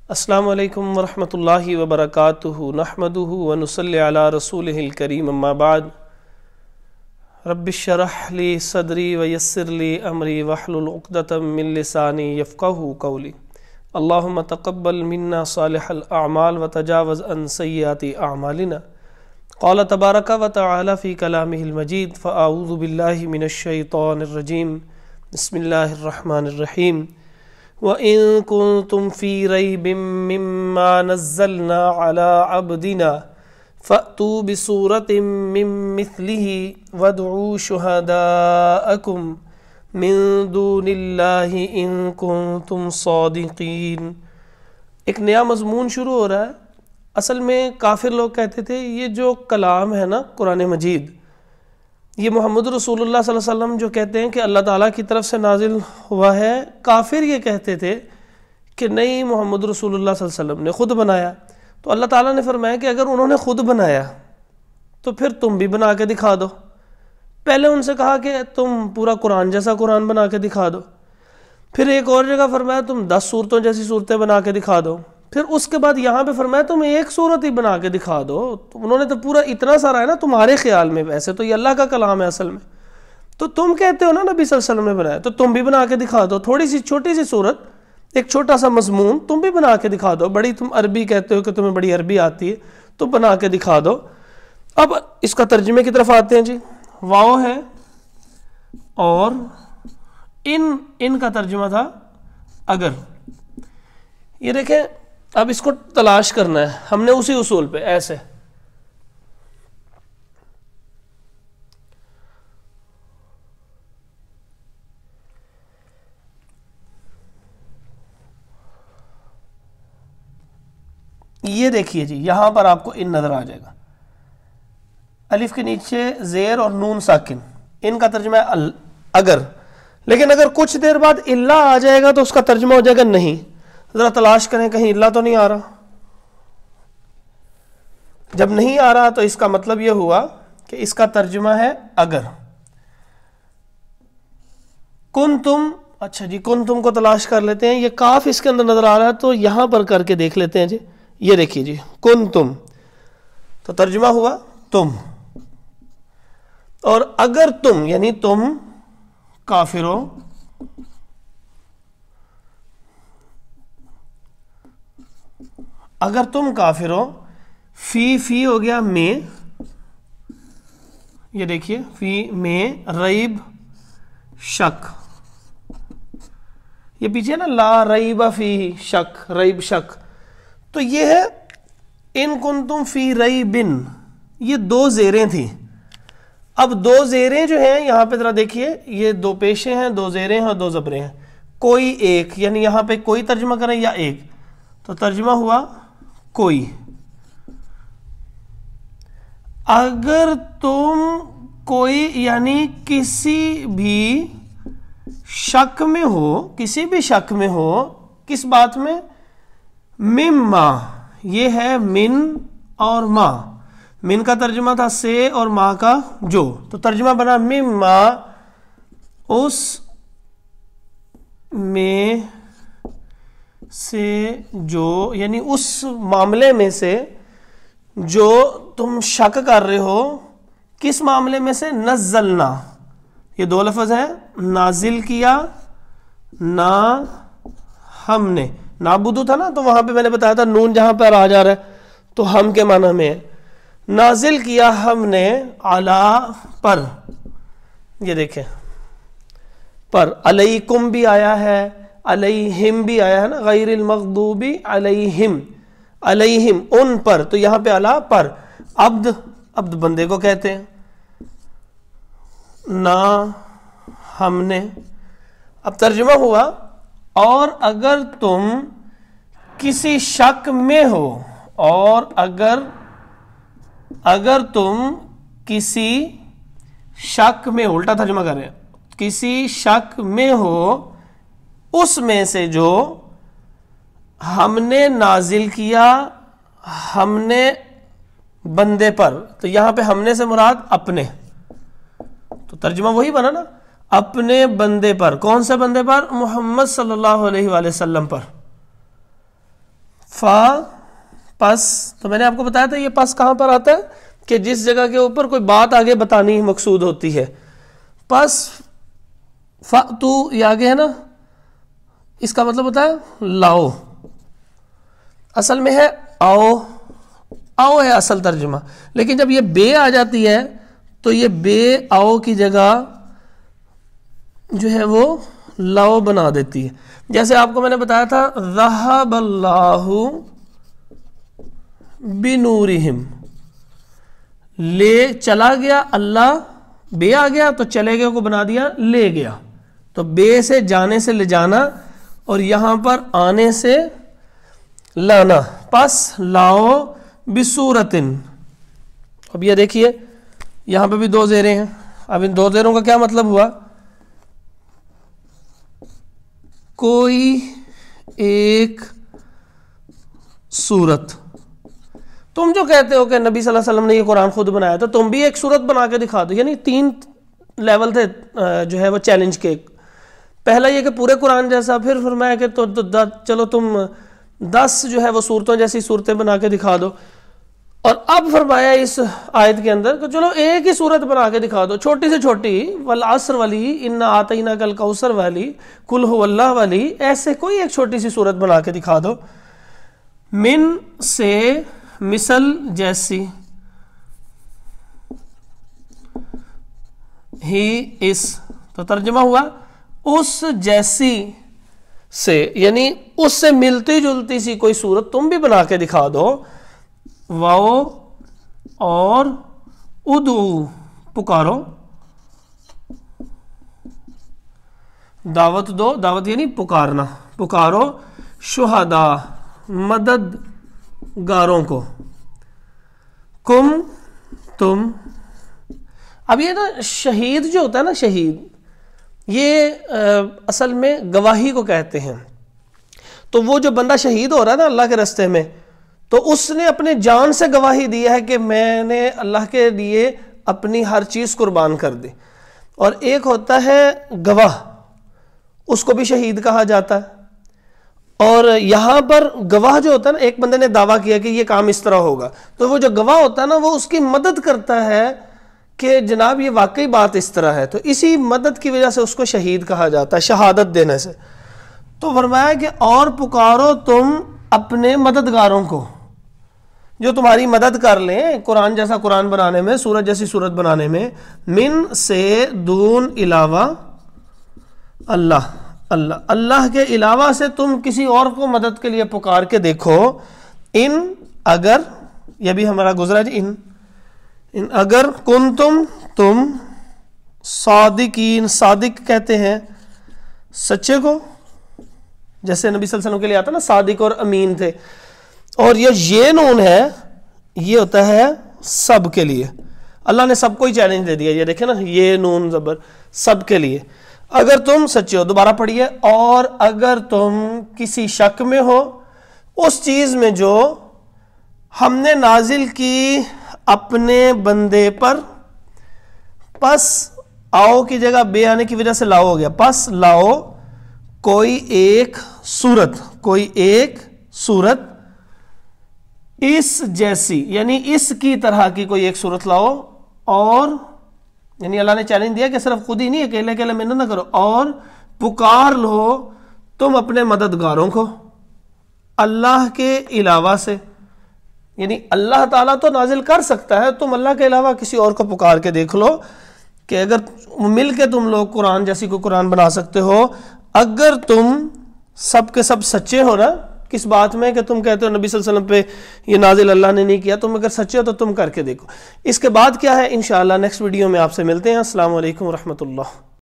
السلام علیکم ورحمۃ اللہ وبرکاتہ نحمدہ ونصلی علی رسولہ الکریم اما بعد رب اشرح لی صدری ویسر لی امری واحلل عقدۃ من لسانی یفقہوا قولی اللہم تقبل منا صالح الاعمال وتجاوز عن سیئات اعمالنا قال تبارک وتعالی فی کلامہ المجید فاعوذ باللہ من الشیطان الرجیم بسم اللہ الرحمن الرحیم وَإِن كُنتُمْ فِي رَيْبٍ مِّمَّا نَزَّلْنَا عَلَىٰ عَبْدِنَا فَأْتُوا بِسُورَةٍ مِّن مِّثْلِهِ وَادْعُوا شُهَدَاءَكُم مِّن دُونِ اللَّهِ إِن كُنتُمْ صَادِقِينَ۔ ایک نیا مضمون شروع ہو رہا ہے۔ اصل میں کافر لوگ کہتے تھے یہ جو کلام ہے نا قرآن مجید، یہ محمد رسول اللہ صلی اللہ علیہ وسلم جو کہتے ہیں کہ اللہ تعالیٰ کی طرف سے نازل ہوا ہے، کافر یہ کہتے تھے کہ نہیں، محمد رسول اللہ صلی اللہ علیہ وسلم نے خود بنایا۔ تو اللہ تعالیٰ نے فرمایا کہ اگر انہوں نے خود بنایا تو پھر تم بھی بنا کے دکھا دو۔ پہلے ان سے کہا کہ تم پورا قرآن جیسا قرآن بنا کے دکھا دو، پھر ایک اور جگہ فرمایا تم 10 صورتوں جیسی صورتیں بنا کے دکھا دو، پھر اس کے بعد یہاں پہ فرمایا تم ایک صورت ہی بنا کے دکھا دو۔ انہوں نے تو پورا اتنا سارا ہے نا تمہارے خیال میں، ویسے تو یہ اللہ کا کلام ہے اصل میں، تو تم کہتے ہو نا نبی صلی اللہ علیہ وسلم نے بنایا، تو تم بھی بنا کے دکھا دو، تھوڑی سی چھوٹی سی صورت، ایک چھوٹا سا مضمون تم بھی بنا کے دکھا دو۔ بڑی تم عربی کہتے ہو کہ تمہیں بڑی عربی آتی ہے، تو بنا کے دکھا دو۔ اب اس کا ترجمے کی طرف آتے ہیں جی۔ واو ہے اور ان کا ترجمہ تھا اگر۔ یہ دیکھیں اب اس کو تلاش کرنا ہے ہم نے اسی اصول پہ، ایسے یہ دیکھیے جی، یہاں پر آپ کو ان نظر آ جائے گا، الف کے نیچے زیر اور نون ساکن، ان کا ترجمہ ہے اگر، لیکن اگر کچھ دیر بعد اللہ آ جائے گا تو اس کا ترجمہ ہو جائے گا نہیں۔ ذرا تلاش کریں کہیں اللہ تو نہیں آ رہا۔ جب نہیں آ رہا تو اس کا مطلب یہ ہوا کہ اس کا ترجمہ ہے اگر۔ کنتم، اچھا جی کنتم کو تلاش کر لیتے ہیں، یہ کاف اس کے اندر نظر آ رہا ہے تو یہاں پر کر کے دیکھ لیتے ہیں جی۔ یہ دیکھیے جی کنتم، تو ترجمہ ہوا تم، اور اگر تم یعنی تم کافر ہو، اگر تم کافر ہو، فی ہو گیا میں، یہ دیکھیے فی میں، ریب شک، یہ پیچھے نا لا ریب فی شک، ریب شک، تو یہ ہے ان کنتم فی ریبن، یہ دو زیریں تھیں۔ اب دو زیریں جو ہیں یہاں پہ ذرا دیکھیے، یہ دو پیشیں ہیں، دو زیریں ہیں اور دو زبریں ہیں، کوئی ایک، یعنی یہاں پہ کوئی ترجمہ کریں یا ایک، تو ترجمہ ہوا کوئی۔ اگر تم کوئی یعنی کسی بھی شک میں ہو، کسی بھی شک میں ہو، کس بات میں؟ مما، یہ ہے من اور ما، من کا ترجمہ تھا سے اور ما کا جو، تو ترجمہ بنا مما، اس میں سے جو، یعنی اس معاملے میں سے جو تم شک کر رہے ہو۔ کس معاملے میں سے؟ نزلنا، یہ دو لفظ ہیں، نازل کیا، نا ہم نے، نعبدو تھا نا، تو وہاں پہ میں نے بتایا تھا نون جہاں پر آ جا رہا ہے تو ہم کے معنی میں ہے، نازل کیا ہم نے، علی پر، یہ دیکھیں پر، علیکم بھی آیا ہے، علیہم بھی آیا ہے نا، غیر المغضوب علیہم، علیہم ان پر، تو یہاں پہ علی پر، عبد، عبد بندے کو کہتے ہیں، نا ہم نے۔ اب ترجمہ ہوا اور اگر تم کسی شک میں ہو، اور اگر تم کسی شک میں، الٹا ترجمہ کر رہے ہیں، کسی شک میں ہو، اس میں سے جو ہم نے نازل کیا، ہم نے بندے پر، تو یہاں پہ ہم نے سے مراد اپنے، تو ترجمہ وہی بنا نا، اپنے بندے پر۔ کون سے بندے پر؟ محمد صلی اللہ علیہ وآلہ وسلم پر۔ فا پس، تو میں نے آپ کو بتایا تھا یہ پس کہاں پر آتا ہے کہ جس جگہ کے اوپر کوئی بات آگے بتانی مقصود ہوتی ہے. پس فَأْتُو یہ آگے ہے نا، اس کا مطلب ہوتا ہے لاؤ، اصل میں ہے آؤ، آؤ ہے اصل ترجمہ، لیکن جب یہ بے آ جاتی ہے تو یہ بے آؤ کی جگہ جو ہے وہ لاؤ بنا دیتی ہے. جیسے آپ کو میں نے بتایا تھا ذَهَبَ اللَّهُ بِنُورِهِمْ، لے چلا گیا اللہ، بے آ گیا تو چلے گئے کو بنا دیا لے گیا، تو بے سے جانے سے لے جانا اور یہاں پر آنے سے لانا. پس لاؤ بصورتن. اب یہ دیکھیے یہاں پہ بھی دو زیریں ہیں. اب ان دو زیروں کا کیا مطلب ہوا؟ کوئی ایک صورت. تم جو کہتے ہو کہ نبی صلی اللہ علیہ وسلم نے یہ قرآن خود بنایا تو تم بھی ایک صورت بنا کے دکھا دو. یعنی 3 لیول تھے جو ہے وہ چیلنج کے. پہلا یہ کہ پورے قرآن جیسا، پھر فرمایا کہ تو چلو تم 10 جو ہے وہ صورتوں جیسی صورتیں بنا کے دکھا دو، اور اب فرمایا اس آیت کے اندر کہ چلو ایک ہی صورت بنا کے دکھا دو، چھوٹی سے چھوٹی، والعصر والی، انا آتیناک الکوثر والی، قل هو اللہ والی، ایسے کوئی ایک چھوٹی سی صورت بنا کے دکھا دو. من سے مثل جیسی، ہی اس، تو ترجمہ ہوا اس جیسی سے، یعنی اس سے ملتی جلتی سی کوئی صورت تم بھی بنا کے دکھا دو. واؤ اور ادعو پکارو، دعوت دو، دعوت یعنی پکارنا، پکارو شہداء مدد گاروں کو، کم تم. اب یہ نا شہید جو ہوتا ہے نا، شہید یہ اصل میں گواہی کو کہتے ہیں. تو وہ جو بندہ شہید ہو رہا ہے نا اللہ کے راستے میں، تو اس نے اپنے جان سے گواہی دی ہے کہ میں نے اللہ کے لیے اپنی ہر چیز قربان کر دی. اور ایک ہوتا ہے گواہ، اس کو بھی شہید کہا جاتا ہے. اور یہاں پر گواہ جو ہوتا ہے نا، ایک بندے نے دعویٰ کیا کہ یہ کام اس طرح ہوگا، تو وہ جو گواہ ہوتا ہے نا وہ اس کی مدد کرتا ہے کہ جناب یہ واقعی بات اس طرح ہے، تو اسی مدد کی وجہ سے اس کو شہید کہا جاتا ہے، شہادت دینے سے. تو فرمایا کہ اور پکارو تم اپنے مددگاروں کو جو تمہاری مدد کر لیں قرآن جیسا قرآن بنانے میں، سورت جیسی سورت بنانے میں. من سے دون علاوہ اللہ، اللہ اللہ کے علاوہ سے تم کسی اور کو مدد کے لیے پکار کے دیکھو. ان اگر، یہ بھی ہمارا گزرا جی، ان اگر کنتم تم صادقین، صادق کہتے ہیں سچے کو، جیسے نبی صلی اللہ علیہ وسلم کے لیے آتا نا صادق اور امین تھے. اور یہ نون ہے، یہ ہوتا ہے سب کے لیے. اللہ نے سب کو ہی چیلنج دے دیا. یہ دیکھیں نا، یہ نون زبر سب کے لیے. اگر تم سچے ہو، دوبارہ پڑھیے، اور اگر تم کسی شک میں ہو اس چیز میں جو ہم نے نازل کی اپنے بندے پر. پس آؤ کی جگہ بے آنے کی وجہ سے لاؤ ہو گیا. پس لاؤ کوئی ایک صورت، کوئی ایک صورت اس جیسی، یعنی اس کی طرح کی کوئی ایک صورت لاؤ. اور یعنی اللہ نے چیلنج دیا کہ صرف خود ہی نہیں، اکیلے اکیلے محنت نہ کرو، اور پکار لو تم اپنے مددگاروں کو اللہ کے علاوہ سے. یعنی اللہ تعالیٰ تو نازل کر سکتا ہے، تم اللہ کے علاوہ کسی اور کو پکار کے دیکھ لو کہ اگر مل کے تم لوگ قرآن جیسی کوئی قرآن بنا سکتے ہو. اگر تم سب کے سب سچے ہو نا کس بات میں کہ تم کہتے ہو نبی صلی اللہ علیہ وسلم پہ یہ نازل اللہ نے نہیں کیا، تم اگر سچے ہو تو تم کر کے دیکھو. اس کے بعد کیا ہے انشاءاللہ نیکسٹ ویڈیو میں آپ سے ملتے ہیں. السلام علیکم ورحمۃ اللہ.